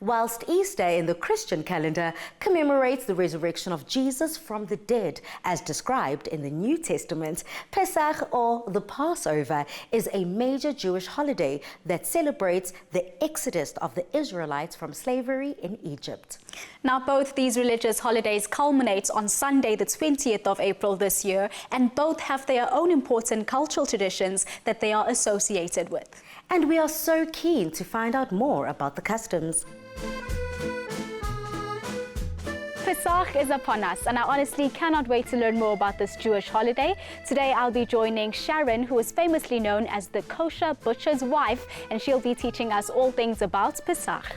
whilst Easter in the Christian calendar commemorates the resurrection of Jesus from the dead, as described in the New Testament. Pesach, or the Passover, is a major Jewish holiday that celebrates the exodus of the Israelites from slavery in Egypt. Now, both these religious holidays culminate on Sunday, the 20th of April this year, and both have their own important cultural traditions that they are associated with. And we are so keen to find out more about the customs. Pesach is upon us, and I honestly cannot wait to learn more about this Jewish holiday. Today I'll be joining Sharon, who is famously known as the Kosher butcher's wife, and she'll be teaching us all things about Pesach.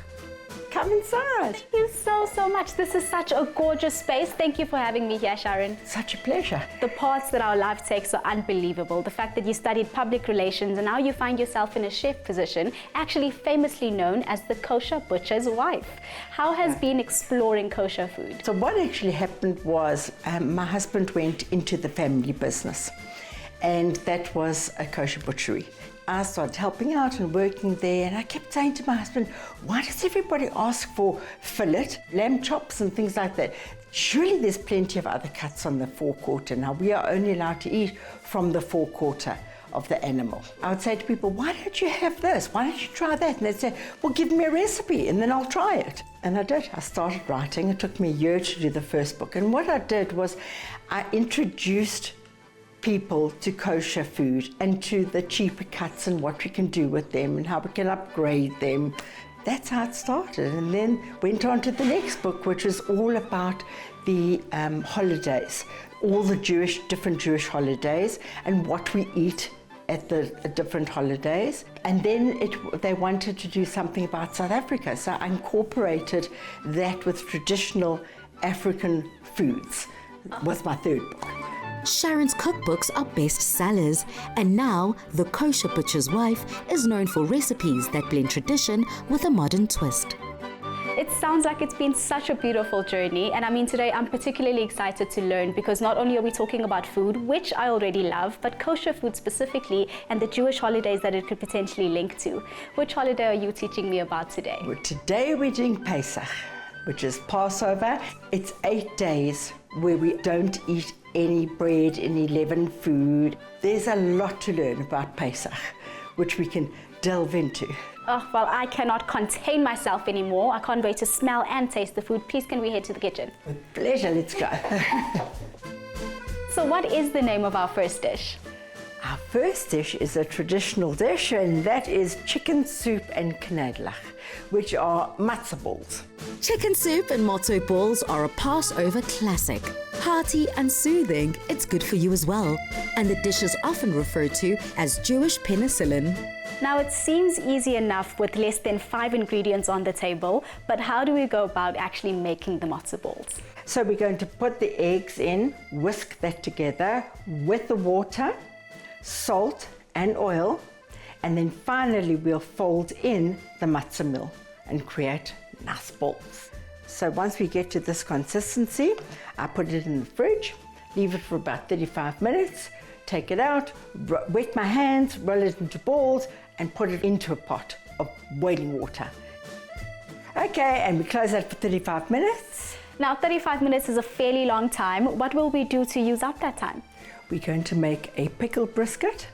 Come inside. Thank you so much. This is such a gorgeous space. Thank you for having me here, Sharon. Such a pleasure. The paths that our life takes are unbelievable. The fact that you studied public relations and now you find yourself in a chef position, actually famously known as the Kosher butcher's wife. How has been exploring kosher food? So what actually happened was my husband went into the family business, and that was a kosher butchery. I started helping out and working there, and I kept saying to my husband, why does everybody ask for fillet, lamb chops and things like that? Surely there's plenty of other cuts on the forequarter. Now, we are only allowed to eat from the forequarter of the animal. I would say to people, why don't you have this? Why don't you try that? And they'd say, well, give me a recipe and then I'll try it. And I did. I started writing. It took me a year to do the first book. And what I did was I introduced people to kosher food and to the cheaper cuts and what we can do with them and how we can upgrade them. That's how it started, and then went on to the next book, which was all about the holidays, all the different Jewish holidays and what we eat at the different holidays. And then they wanted to do something about South Africa, so I incorporated that with traditional African foods. Was my third book. Sharon's cookbooks are bestsellers, and now the Kosher butcher's wife is known for recipes that blend tradition with a modern twist. It sounds like it's been such a beautiful journey, and I mean, today I'm particularly excited to learn because not only are we talking about food, which I already love, but kosher food specifically and the Jewish holidays that it could potentially link to. Which holiday are you teaching me about today? Well, today we're doing Pesach, which is Passover. It's 8 days where we don't eat any bread, any leavened food. There's a lot to learn about Pesach, which we can delve into. Oh, well, I cannot contain myself anymore. I can't wait to smell and taste the food. Please, can we head to the kitchen? With pleasure, let's go. So what is the name of our first dish? Our first dish is a traditional dish, and that is chicken soup and knedlach, which are matzah balls. Chicken soup and matzo balls are a Passover classic. Hearty and soothing, it's good for you as well. And the dish is often referred to as Jewish penicillin. Now, it seems easy enough with less than 5 ingredients on the table, but how do we go about actually making the matzo balls? So we're going to put the eggs in, whisk that together with the water, salt and oil, and then finally we'll fold in the matzah meal and create nice balls. So once we get to this consistency, I put it in the fridge, leave it for about 35 minutes, take it out, wet my hands, roll it into balls, and put it into a pot of boiling water. Okay, and we close that for 35 minutes. Now, 35 minutes is a fairly long time. What will we do to use up that time? We're going to make a pickled brisket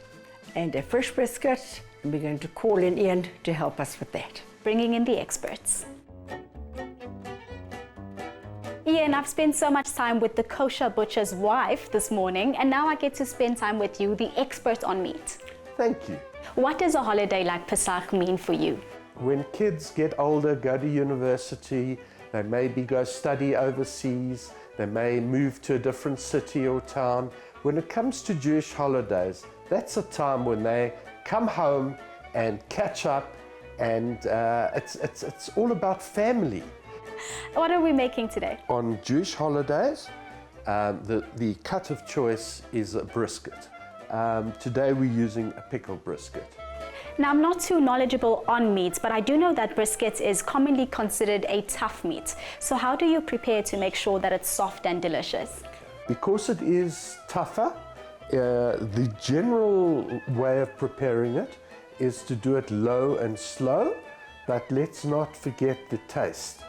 and a fresh brisket, and we're going to call in Ian to help us with that. Bringing in the experts. Ian, I've spent so much time with the Kosher butcher's wife this morning, and now I get to spend time with you, the expert on meat. Thank you. What does a holiday like Pesach mean for you? When kids get older, go to university, they maybe go study overseas, they may move to a different city or town. When it comes to Jewish holidays, that's a time when they come home and catch up, and it's all about family. What are we making today? On Jewish holidays, the cut of choice is a brisket. Today we're using a pickled brisket. Now, I'm not too knowledgeable on meats, but I do know that brisket is commonly considered a tough meat. So how do you prepare to make sure that it's soft and delicious? Because it is tougher, the general way of preparing it is to do it low and slow, but let's not forget the taste.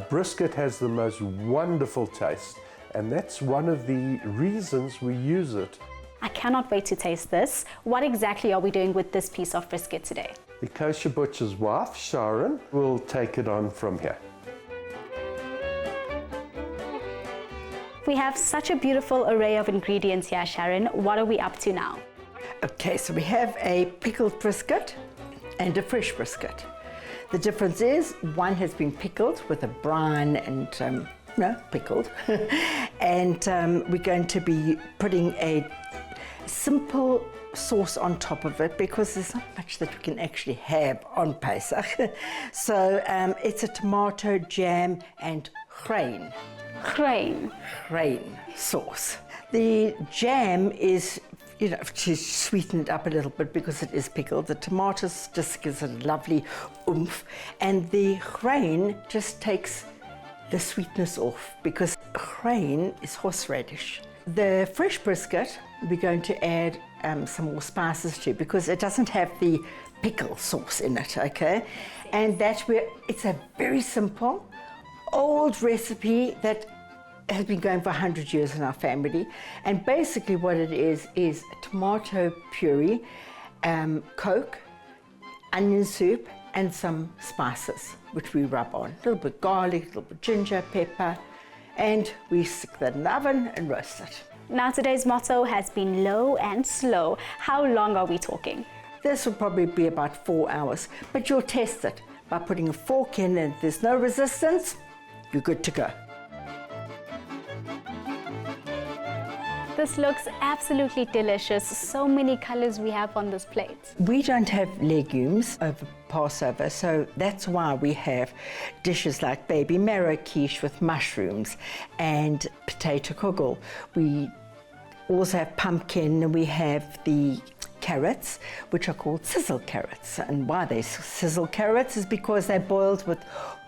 Brisket has the most wonderful taste, and that's one of the reasons we use it. I cannot wait to taste this. What exactly are we doing with this piece of brisket today? The kosher butcher's wife, Sharon, will take it on from here. We have such a beautiful array of ingredients here, Sharon. What are we up to now? Okay, so we have a pickled brisket and a fresh brisket. The difference is one has been pickled with a brine and pickled, and we're going to be putting a simple sauce on top of it because there's not much that we can actually have on Pesach. So it's a tomato, jam, and grain sauce. The jam is, to sweeten it up a little bit because it is pickled. The tomatoes just gives it a lovely oomph, and the grain just takes the sweetness off because grain is horseradish. The fresh brisket, we're going to add some more spices to because it doesn't have the pickle sauce in it, okay? And it's a very simple, old recipe that has been going for 100 years in our family. And basically what it is tomato puree, Coke, onion soup, and some spices, which we rub on. A little bit garlic, a little bit ginger, pepper, and we stick that in the oven and roast it. Now today's motto has been low and slow. How long are we talking? This will probably be about 4 hours, but you'll test it by putting a fork in, and if there's no resistance, you're good to go. This looks absolutely delicious. So many colors we have on this plate. We don't have legumes over Passover, so that's why we have dishes like baby marrow quiche with mushrooms and potato kugel. We also have pumpkin, and we have the carrots, which are called sizzle carrots. And why they sizzle carrots is because they're boiled with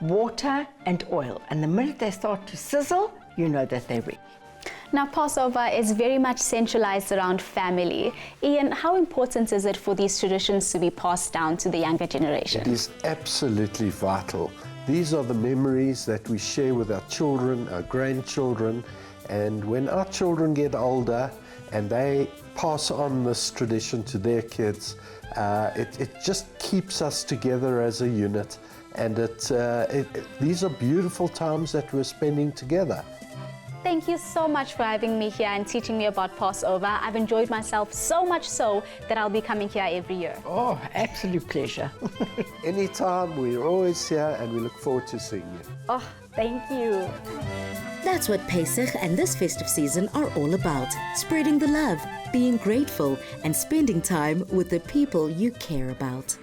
water and oil. And the minute they start to sizzle, you know that they're ready. Now, Passover is very much centralized around family. Ian, how important is it for these traditions to be passed down to the younger generation? It is absolutely vital. These are the memories that we share with our children, our grandchildren, and when our children get older and they pass on this tradition to their kids, it just keeps us together as a unit, and these are beautiful times that we're spending together. Thank you so much for having me here and teaching me about Passover. I've enjoyed myself so much so that I'll be coming here every year. Oh, absolute pleasure. Anytime, we're always here, and we look forward to seeing you. Oh, thank you. That's what Pesach and this festive season are all about. Spreading the love, being grateful, and spending time with the people you care about.